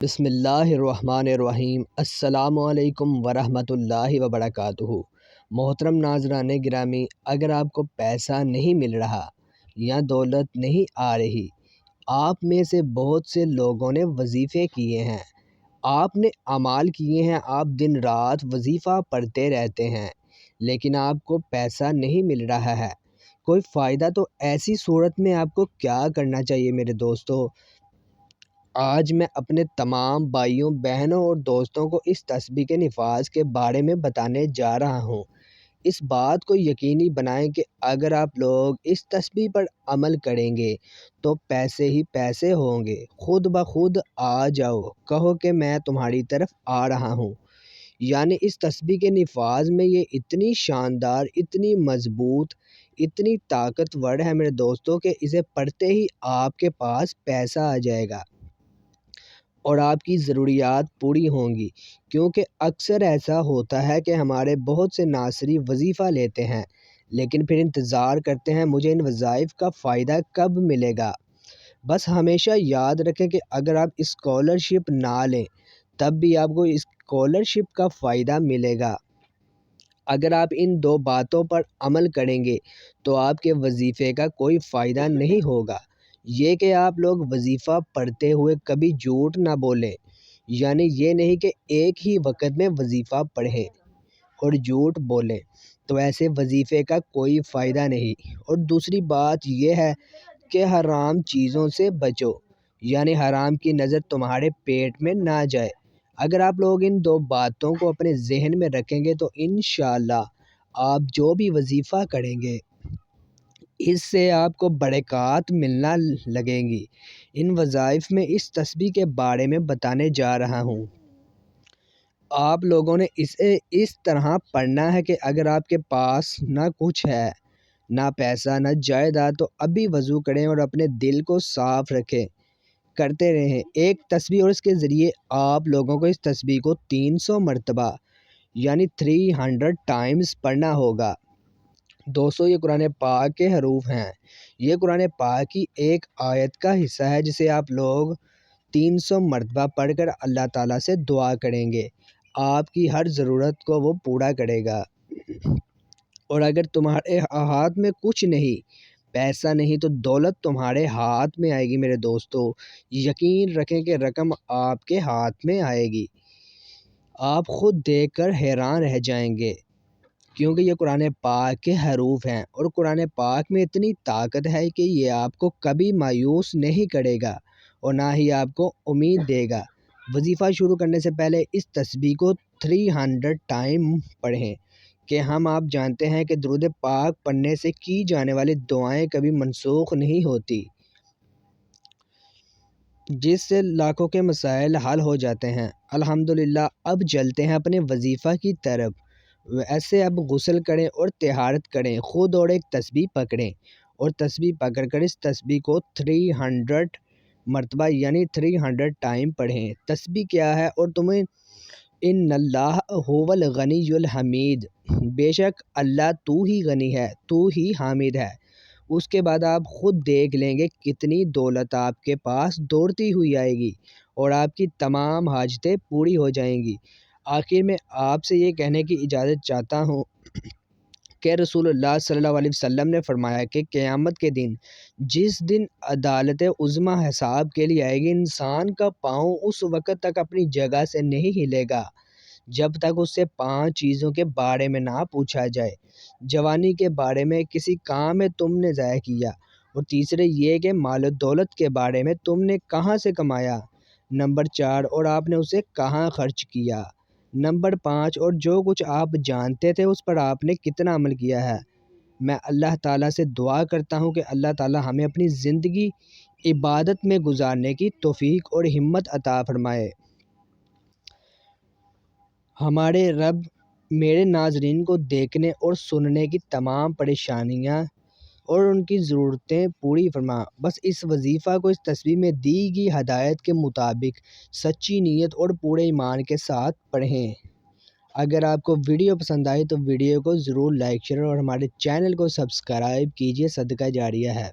بسم اللہ الرحمن الرحیم۔ السلام علیکم ورحمۃ اللہ وبرکاتہ۔ محترم ناظران گرامی، اگر آپ کو پیسہ نہیں مل رہا یا دولت نہیں آ رہی، آپ میں سے بہت سے لوگوں نے وظیفے کیے ہیں، آپ نے اعمال کیے ہیں، آپ دن رات وظیفہ پڑھتے رہتے ہیں، لیکن آپ کو پیسہ نہیں مل رہا ہے، کوئی فائدہ۔ تو ایسی صورت میں آپ کو کیا کرنا چاہیے میرے دوستو؟ آج میں اپنے تمام بھائیوں، بہنوں اور دوستوں کو اس تسبیح کے نفاذ کے بارے میں بتانے جا رہا ہوں۔ اس بات کو یقینی بنائیں کہ اگر آپ لوگ اس تسبیح پر عمل کریں گے تو پیسے ہی پیسے ہوں گے، خود بخود آ جاؤ، کہو کہ میں تمہاری طرف آ رہا ہوں۔ یعنی اس تسبیح کے نفاذ میں یہ اتنی شاندار، اتنی مضبوط، اتنی طاقتور ہے میرے دوستوں کہ اسے پڑھتے ہی آپ کے پاس پیسہ آ جائے گا اور آپ کی ضروریات پوری ہوں گی۔ کیونکہ اکثر ایسا ہوتا ہے کہ ہمارے بہت سے ناصری وظیفہ لیتے ہیں لیکن پھر انتظار کرتے ہیں مجھے ان وظائف کا فائدہ کب ملے گا۔ بس ہمیشہ یاد رکھیں کہ اگر آپ اسکالرشپ نہ لیں تب بھی آپ کو اسکالرشپ کا فائدہ ملے گا۔ اگر آپ ان دو باتوں پر عمل کریں گے تو آپ کے وظیفے کا کوئی فائدہ نہیں ہوگا۔ یہ کہ آپ لوگ وظیفہ پڑھتے ہوئے کبھی جھوٹ نہ بولیں، یعنی یہ نہیں کہ ایک ہی وقت میں وظیفہ پڑھیں اور جھوٹ بولیں، تو ایسے وظیفے کا کوئی فائدہ نہیں۔ اور دوسری بات یہ ہے کہ حرام چیزوں سے بچو، یعنی حرام کی نظر تمہارے پیٹ میں نہ جائے۔ اگر آپ لوگ ان دو باتوں کو اپنے ذہن میں رکھیں گے تو انشاءاللہ آپ جو بھی وظیفہ کریں گے اس سے آپ کو برکات ملنا لگیں گی۔ ان وظائف میں اس تسبیح کے بارے میں بتانے جا رہا ہوں۔ آپ لوگوں نے اسے اس طرح پڑھنا ہے کہ اگر آپ کے پاس نہ کچھ ہے، نہ پیسہ، نہ جائیداد، تو ابھی وضو کریں اور اپنے دل کو صاف رکھیں، کرتے رہیں ایک تسبیح، اور اس کے ذریعے آپ لوگوں کو اس تسبیح کو 300 مرتبہ یعنی 300 ٹائمز پڑھنا ہوگا۔ دوستو، یہ قرآن پاک کے حروف ہیں، یہ قرآن پاک کی ایک آیت کا حصہ ہے جسے آپ لوگ 300 مرتبہ پڑھ کر اللہ تعالیٰ سے دعا کریں گے، آپ کی ہر ضرورت کو وہ پورا کرے گا۔ اور اگر تمہارے ہاتھ میں کچھ نہیں، پیسہ نہیں، تو دولت تمہارے ہاتھ میں آئے گی میرے دوستو۔ یقین رکھیں کہ رقم آپ کے ہاتھ میں آئے گی، آپ خود دیکھ کر حیران رہ جائیں گے، کیونکہ یہ قرآن پاک کے حروف ہیں اور قرآن پاک میں اتنی طاقت ہے کہ یہ آپ کو کبھی مایوس نہیں کرے گا اور نہ ہی آپ کو امید دے گا۔ وظیفہ شروع کرنے سے پہلے اس تسبیح کو 300 ٹائم پڑھیں کہ آپ جانتے ہیں کہ درود پاک پڑھنے سے کی جانے والی دعائیں کبھی منسوخ نہیں ہوتی، جس سے لاکھوں کے مسائل حل ہو جاتے ہیں۔ الحمدللہ، اب چلتے ہیں اپنے وظیفہ کی طرف۔ ایسے اب غسل کریں اور طہارت کریں، خود اور ایک تسبیح پکڑیں اور تسبیح پکڑ کر اس تسبیح کو 300 مرتبہ یعنی 300 ٹائم پڑھیں۔ تسبیح کیا ہے؟ اور تمہیں ان اللہ هو الغنی الحمید، بے شک اللہ تو ہی غنی ہے، تو ہی حامد ہے۔ اس کے بعد آپ خود دیکھ لیں گے کتنی دولت آپ کے پاس دوڑتی ہوئی آئے گی اور آپ کی تمام حاجتیں پوری ہو جائیں گی۔ آخر میں آپ سے یہ کہنے کی اجازت چاہتا ہوں کہ رسول اللہ صلی اللہ علیہ وسلم نے فرمایا کہ قیامت کے دن، جس دن عدالت عظمیٰ حساب کے لیے آئے گی، انسان کا پاؤں اس وقت تک اپنی جگہ سے نہیں ہلے گا جب تک اس سے 5 چیزوں کے بارے میں نہ پوچھا جائے۔ جوانی کے بارے میں، کسی کام میں تم نے ضائع کیا، اور تیسرے یہ کہ مال و دولت کے بارے میں تم نے کہاں سے کمایا، نمبر 4 اور آپ نے اسے کہاں خرچ کیا، نمبر 5 اور جو کچھ آپ جانتے تھے اس پر آپ نے کتنا عمل کیا ہے۔ میں اللہ تعالیٰ سے دعا کرتا ہوں کہ اللہ تعالیٰ ہمیں اپنی زندگی عبادت میں گزارنے کی توفیق اور ہمت عطا فرمائے۔ ہمارے رب میرے ناظرین کو دیکھنے اور سننے کی تمام پریشانیاں اور ان کی ضرورتیں پوری فرما۔ بس اس وظیفہ کو اس تسبیح میں دی گئی ہدایت کے مطابق سچی نیت اور پورے ایمان کے ساتھ پڑھیں۔ اگر آپ کو ویڈیو پسند آئی تو ویڈیو کو ضرور لائک، شیئر اور ہمارے چینل کو سبسکرائب کیجیے، صدقہ جاریہ ہے۔